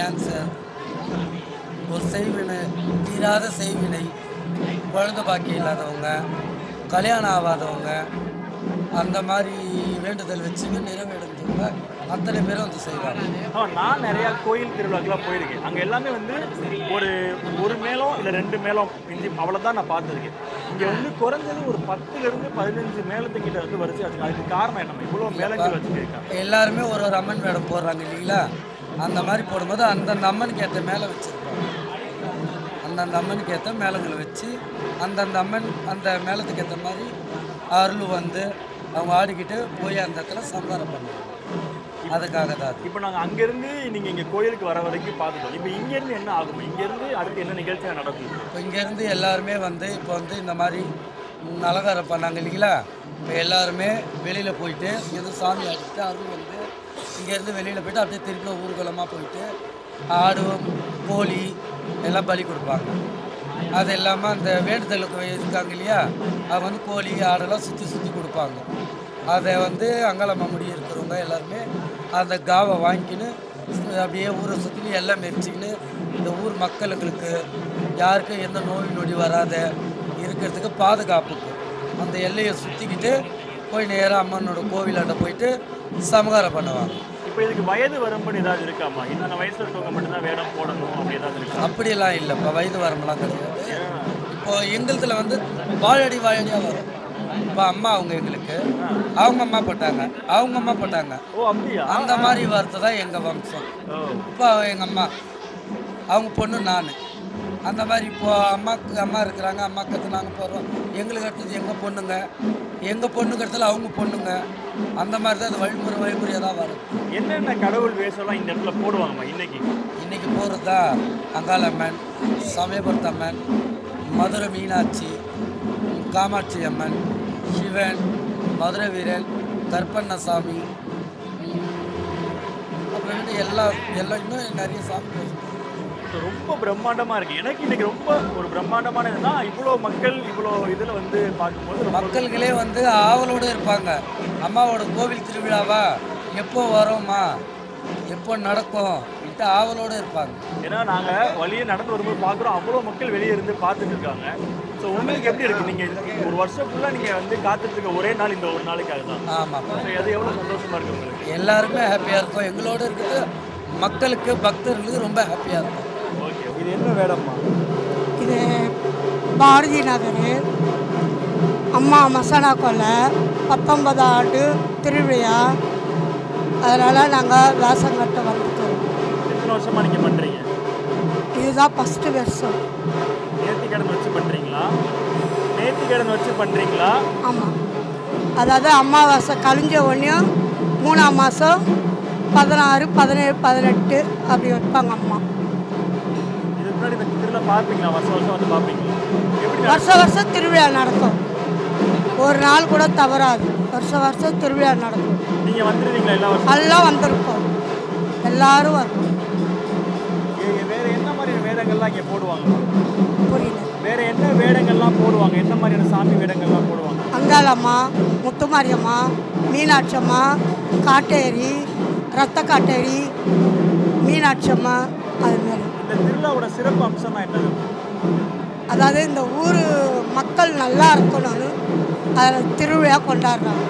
Cancer, ஒரு செய்வினை தீராத செய்வினை, குழந்தை பாக்கியம் இல்லாதவங்க, கல்யாணம் ஆகாதவங்க, அந்த மாதிரி வேண்டுதல் வச்சுங்க நிறைவேறவங்க அத்தனை பேரும் வந்து செய்வாங்க. நான் நிறையா கோயில் திருவிழாக்கெல்லாம் போயிருக்கேன். அங்கே எல்லாமே வந்து ஒரு ஒரு மேளம் இல்லை 2 மேளம் மிஞ்சி அவ்வளோதான் நான் பார்த்துருக்கேன். இங்கே வந்து குறைஞ்சது ஒரு 10லேருந்து 15 மேளத்துக்கிட்ட வந்து வரிசை வச்சுருக்காங்க. அதுக்கு காரணம் என்ன? இவ்வளோ மேளங்கள் வச்சுருக்காங்க. எல்லாருமே ஒரு ஒரு அம்மன் வேடம் போடுறாங்க இல்லைங்களா? அந்த மாதிரி போடும்போது அந்தந்த அம்மனுக்கு ஏற்ற மேலே வச்சுருப்பாங்க. அந்தந்த அம்மனுக்கு ஏற்ற மேளங்களை வச்சு அந்தந்த அம்மன் அந்த மேளத்துக்கு ஏற்ற மாதிரி அருள் வந்து அவங்க ஆடிக்கிட்டு போய் அந்த இடத்துல சம்ஹாரம் பண்ணுவாங்க. அதுக்காக தான். இப்போ நாங்கள் அங்கேருந்து நீங்கள் இங்கே கோயிலுக்கு வர வரைக்கும் பார்த்துட்டோம். இப்போ இங்கேருந்து என்ன ஆகும்? இங்கேருந்து அடுத்து என்ன நிகழ்ச்சியாக நடக்கும்? இப்போ இங்கேருந்து எல்லாருமே வந்து இப்போ வந்து இந்த மாதிரி அலங்காரம் பண்ணாங்க இல்லைங்களா? இப்போ எல்லாருமே வெளியில் போயிட்டு இங்கேருந்து சாமி ஆடிட்டு அருள் வந்து இங்கேருந்து வெளியில் போய்ட்டு அப்படியே திருப்பி ஊர்வலமாக போயிட்டு ஆடு, கோழி எல்லாம் பலி கொடுப்பாங்க. அது இல்லாமல் அந்த வேண்டுதலுக்கு இருக்காங்க இல்லையா? அவங்க வந்து கோழி ஆடெல்லாம் சுற்றி கொடுப்பாங்க. அதை வந்து அங்காளம்மா முடி இருக்கிறவங்க எல்லாருமே அந்த காவை வாங்கிக்கின்னு அப்படியே ஊரை சுற்றி எல்லாம் மெரிச்சிக்கின்னு இந்த ஊர் மக்களுக்கு யாருக்கும் எந்த நோய் நொடி வராத இருக்கிறதுக்கு பாதுகாப்புக்கு அந்த எல்லையை சுற்றிக்கிட்டு போய் நேராக அம்மனோட கோவிலாண்ட போயிட்டு சமகாரம் பண்ணுவாங்க. இப்போ இதுக்கு வயது வரம்புன்னு ஏதாவது இருக்காமா? இந்த வயசில் இருக்கவங்க மட்டும்தான் வேடம் போடணும் அப்படி ஏதாவது இருக்கா? அப்படியெல்லாம் இல்லை. இப்போ வயது வரம்பெல்லாம் கிடையாது. இப்போ எங்களுதுல வந்து வாழடியாக வரும். இப்போ அம்மா அவங்க எங்களுக்கு அவங்க அம்மா போட்டாங்க, அவங்க அம்மா போட்டாங்க. ஓ அப்படியா? அந்த மாதிரி வார்த்தை தான் எங்கள் வம்சம். இப்போ எங்கள் அம்மா அவங்க பொண்ணு நான் அந்த மாதிரி இப்போது அம்மா இருக்கிறாங்க, அம்மாக்கு அடுத்து நாங்கள் போடுறோம். எங்களுக்கு அடுத்தது எங்கள் பொண்ணுக்கு அடுத்தது அவங்க பொண்ணுங்க. அந்த மாதிரி தான் அது வழிமுறையாக தான் வரும். என்னென்ன கடவுள் வேஷம்லாம் இந்த இடத்துல போடுவாங்கம்மா இன்னைக்கு போகிறது தான் அங்காளம்மன், சமயபுரத்து அம்மன், மதுரை மீனாட்சி, காமாட்சி அம்மன், சிவன், மதுரை வீரன், கற்பண்ணசாமி, அப்புறமேட்டு எல்லாம் இன்னும் நிறைய சாமி ரொம்ப பிரம்மாண்டமாக இருக்குது. எனக்கு இன்றைக்கி ரொம்ப ஒரு பிரம்மாண்டமான இதுனா இவ்வளோ மக்கள் இவ்வளோ இதில் வந்து பார்க்கும்போது மக்கள்களே வந்து ஆவலோடு இருப்பாங்க. அம்மாவோட கோவில் திருவிழாவா எப்போ வரோம்மா, எப்போ நடக்கும் இட்டு ஆவலோடு இருப்பாங்க. ஏன்னா நாங்கள் வழியே நடந்து வரும்போது பார்க்குறோம், அவ்வளோ மக்கள் வெளியே இருந்து பார்த்துட்டு இருக்காங்க. ஸோ உங்களுக்கு எப்படி இருக்குது? நீங்கள் ஒரு வருஷம் ஃபுல்லாக நீங்கள் வந்து காத்துட்டு இருக்க ஒரே நாள் இந்த ஒரு நாளைக்காக தான். ஆமாம். அது எவ்வளோ சந்தோஷமாக இருக்குது உங்களுக்கு? எல்லாருமே ஹாப்பியாக இருக்கும். எங்களோடு இருக்குது மக்களுக்கு பக்தர்களுக்கு ரொம்ப ஹாப்பியாக இருக்கும். ஓகே, இது என்ன வேடம்மா? இது பாரதி நகர் அம்மா மசாலா கொலை 19 ஆண்டு திருவிழா. அதனால் நாங்கள் வேஷம் கட்ட வந்துட்டோம். எத்தனை வருஷமாக நீங்கள் பண்ணுறீங்க? இதுதான் ஃபஸ்ட்டு வருஷம். நேர்த்திக்கடன் வச்சு பண்ணுறீங்களா? நேர்த்திக்கடன் வச்சு பண்ணுறீங்களா? ஆமாம். அதாவது அமாவாசை கழிஞ்ச ஒன்றையும் 3ஆம் மாதம் 16, 17, 18 அப்படி வைப்பாங்க அம்மா. இதுக்கு முன்னாடி இந்த திருவிழா பார்ப்பீங்களா? வருஷம் வந்து பார்ப்பீங்களா? எப்படி வருஷம் திருவிழா நடக்கும். ஒரு நாள் கூட தவறாது. வருஷம் திருவிழா நடக்கும். நீங்கள் வந்துடுவீங்களா? எல்லா வருஷம் எல்லாம் வந்திருக்கோம். எல்லாரும் வரும். வேறு என்ன மாதிரியான வேடங்கள்லாம் இங்கே போடுவாங்க? புரியல. வேறு என்ன வேடங்கள்லாம் போடுவாங்க? என்ன மாதிரியான சாமி வேடங்கள்லாம் போடுவாங்க? அங்காளம்மா, முத்துமாரியம்மா, மீனாட்சி அம்மா, காட்டேரி, ரத்த காட்டேரி, மீனாட்சி அம்மா, அதுமாரி. இந்த திருவிழாவோட சிறப்பு அம்சம்னா என்னது? அதாவது இந்த ஊர் மக்கள் நல்லா இருக்கணும்னு அதில் திருவிழா கொண்டாடுறாங்க.